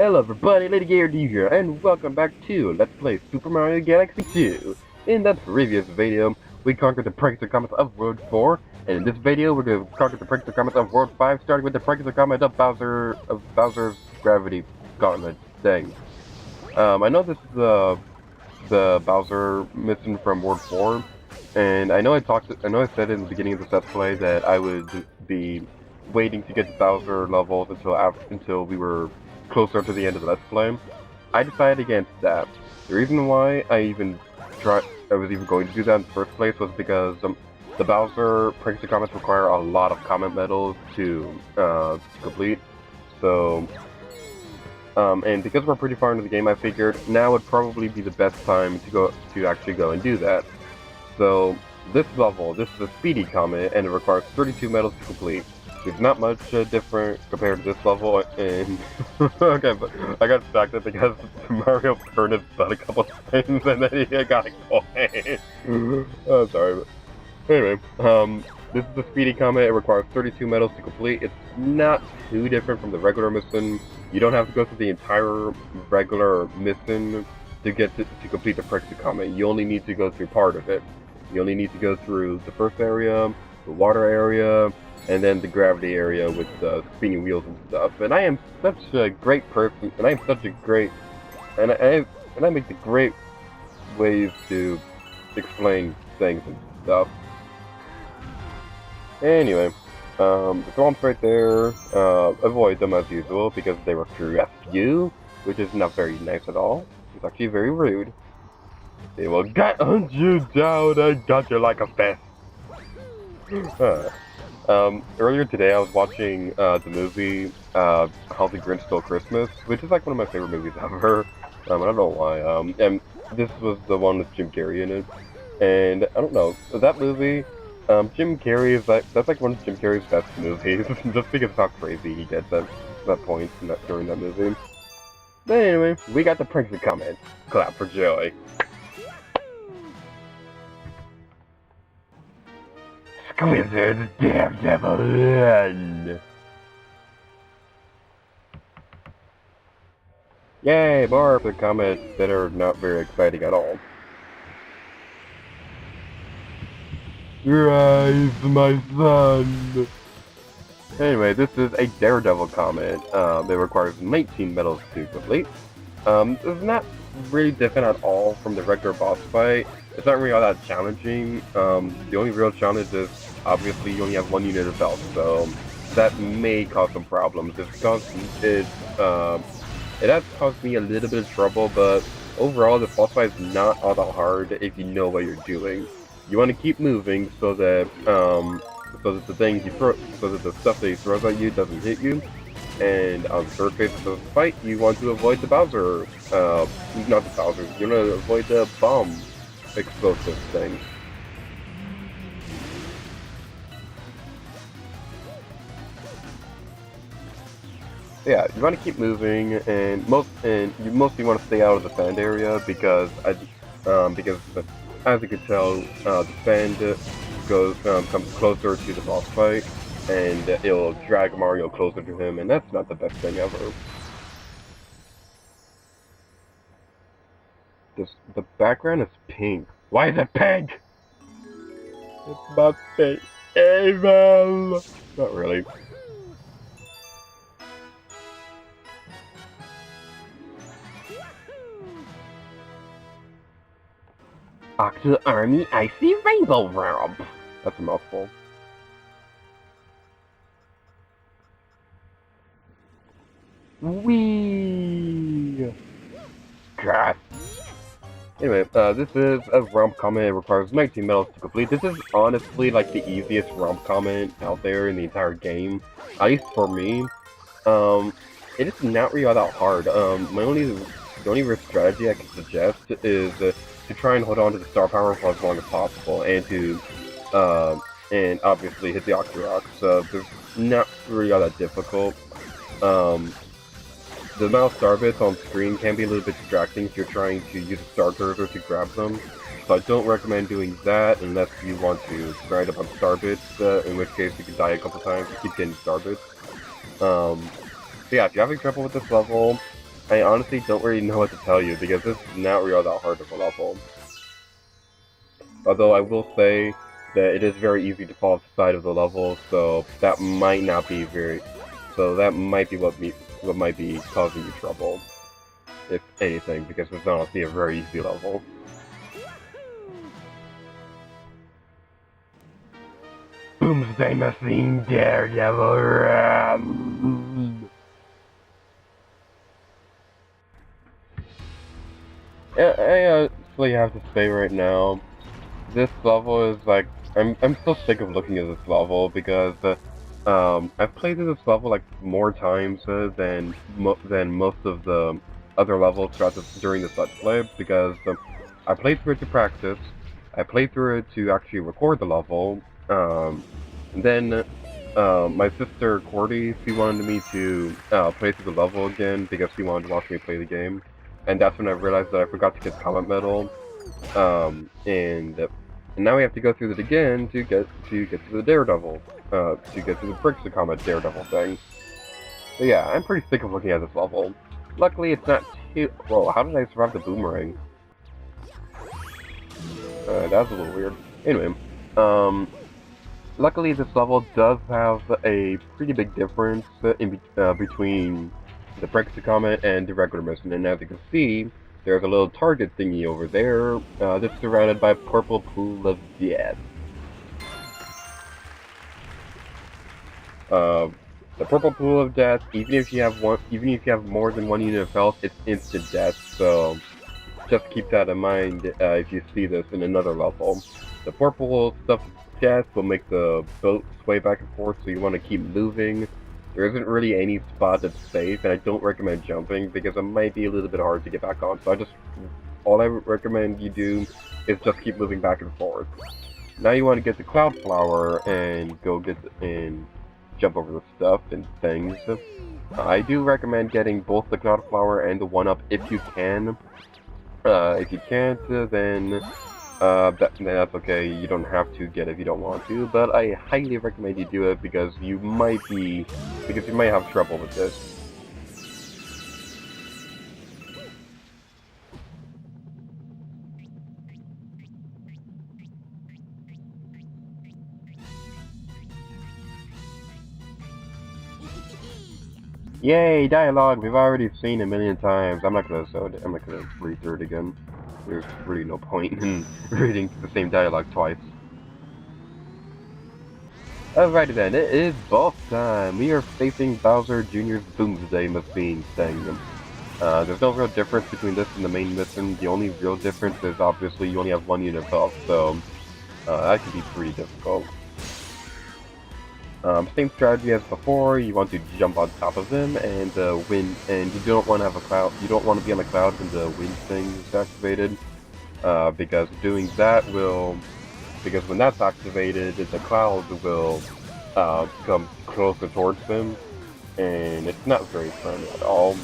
Hello everybody, Lady Gator D here, and welcome back to Let's Play Super Mario Galaxy 2. In that previous video, we conquered the Prankster Comet of World 4, and in this video, we're going to conquer the Prankster Comet of World 5, starting with the Prankster Comet of Bowser's Gravity Gauntlet thing. I know this is the Bowser mission from World 4, and I know I said in the beginning of this Let's Play that I would be waiting to get the Bowser levels until we were closer to the end of the Let's Play. I decided against that. The reason why I was even going to do that in the first place was because the Bowser Prankster Comets require a lot of comet medals to complete. So, and because we're pretty far into the game, I figured now would probably be the best time to actually go and do that. So, this is a speedy comet, and it requires 32 medals to complete. It's not much different compared to this level, and okay, but I got distracted because Mario turned his butt a couple times, and then he got it going. Oh, sorry, but anyway, this is a speedy comet. It requires 32 medals to complete. It's not too different from the regular mission. You don't have to go through the entire regular mission to complete the Prankster Comet. You only need to go through part of it. You only need to go through the first area, the water area, and then the gravity area with the spinning wheels and stuff. And I am such a great person, and I am such a great, and I make the great ways to explain things and stuff. Anyway, the swamps right there, avoid them as usual because they will stress you, which is not very nice at all. It's actually very rude. They will hunt you down and gut you like a pest. Earlier today I was watching the movie How the Grinch Stole Christmas, which is like one of my favorite movies ever. I don't know why. And this was the one with Jim Carrey in it. And I don't know, that movie, Jim Carrey is that's like one of Jim Carrey's best movies, just because of how crazy he gets at that point during that movie. But anyway, we got the Prankster Comet. Clap for joy. Squizzard Daredevil run! Yay, more of the comets that are not very exciting at all. Rise, my son! Anyway, this is a Daredevil comet that requires 19 medals to complete. It's not really different at all from the regular boss fight. It's not really all that challenging. The only real challenge is, obviously, you only have one unit of health, so that may cause some problems. It has caused me a little bit of trouble, but overall, the boss fight is not all that hard if you know what you're doing. You want to keep moving so that the stuff that he throws at you doesn't hit you. And on the third phase of the fight, you want to avoid the Bowser, not the Bowser, you want to avoid the bomb explosive thing. Yeah, you want to keep moving, and you mostly want to stay out of the sand area because as you can tell, the sand comes closer to the boss fight, and it'll drag Mario closer to him, and that's not the best thing ever. The background is pink. Why is it pink? It's about to be evil! Not really. Octo Army Icy Rainbow Romp! That's a mouthful. Whee! God. Anyway, this is a romp comet. It requires 19 medals to complete. This is honestly like the easiest romp comet out there in the entire game, at least for me. It is not really all that hard. The only real strategy I can suggest is to try and hold on to the star power for as long as possible, and and obviously hit the Octorok. So there's not really all that difficult. The amount of star bits on screen can be a little bit distracting if you're trying to use a star cursor to grab them. So I don't recommend doing that unless you want to grind up on star bits, in which case you can die a couple times to keep getting star bits. So yeah, if you're having trouble with this level, I honestly don't really know what to tell you because this is not really that hard of a level. Although I will say that it is very easy to fall off the side of the level, so that might not be very. So that might be what might be causing you trouble, if anything, because it's honestly a very easy level. Boomsday Machine Daredevil Run! I honestly have to say right now, this level is like I'm so sick of looking at this level because I've played through this level like more times than most of the other levels during this Let's Play because I played through it to practice, I played through it to actually record the level, and then my sister Cordy, she wanted me to play through the level again because she wanted to watch me play the game, and that's when I realized that I forgot to get the Comet Medal, and now we have to go through it again to get to the Daredevil, to get to the Bricks of Comet Daredevil thing. So yeah, I'm pretty sick of looking at this level. Luckily, it's not too. Whoa, how did I survive the boomerang? That was a little weird. Anyway, luckily this level does have a pretty big difference between the Bricks of Comet and the regular mission, and as you can see, there's a little target thingy over there that's surrounded by a purple pool of death. The purple pool of death, even if you have more than one unit of health, it's instant death. So just keep that in mind if you see this in another level. The purple stuff of death will make the boat sway back and forth, so you want to keep moving. There isn't really any spot that's safe, and I don't recommend jumping because it might be a little bit hard to get back on. So all I recommend you do is just keep moving back and forth. Now you want to get the Cloud Flower and go and jump over the stuff and things. I do recommend getting both the Cloud Flower and the 1-up if you can. If you can't, then that's okay. You don't have to get it if you don't want to, but I highly recommend you do it because you might have trouble with this. Yay, dialogue! We've already seen a million times. I'm not gonna read through it again. There's really no point in reading the same dialogue twice. Alrighty then, it is boss time! We are facing Bowser Jr.'s Boomsday Machine thing. There's no real difference between this and the main mission. The only real difference is obviously you only have one unit of health, so that can be pretty difficult. Same strategy as before. You want to jump on top of them and win. And you don't want to have a cloud. You don't want to be on the cloud when the wind thing is activated, because doing that will. Because when that's activated, the cloud will come closer towards them, and it's not very fun at all.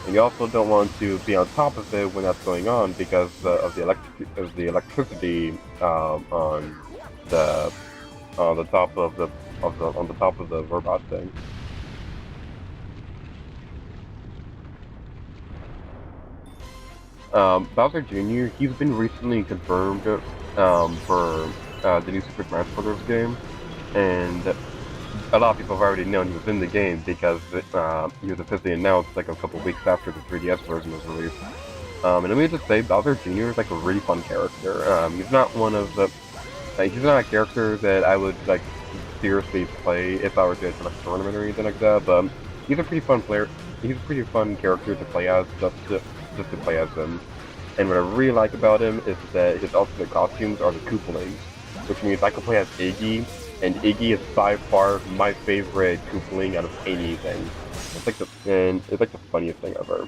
And you also don't want to be on top of it when that's going on because of the electricity on the top of the robot thing. Bowser Jr. He's been recently confirmed for the new Super Smash Bros. Game, and a lot of people have already known he was in the game because he was officially announced like a couple weeks after the 3DS version was released. And let me just say, Bowser Jr. is like a really fun character. He's not he's not a character that I would like seriously play if I were to enter a tournament or anything like that, but he's a pretty fun player. He's a pretty fun character to play as, just to play as him. And what I really like about him is that his ultimate costumes are the Koopalings, which means I can play as Iggy, and Iggy is by far my favorite Koopaling out of anything. It's like the funniest thing ever.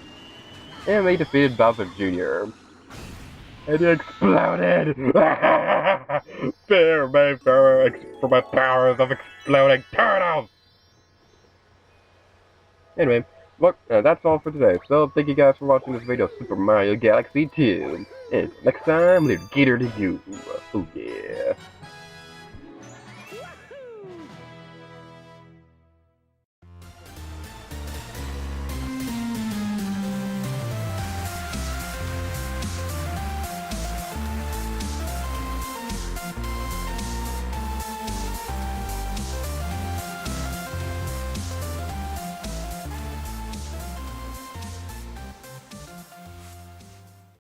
And they defeated Bowser Jr. And he exploded! Fear me for my powers of exploding turtles! Anyway, look, that's all for today. So, thank you guys for watching this video of Super Mario Galaxy 2. And next time, we'll get her to you. Oh yeah.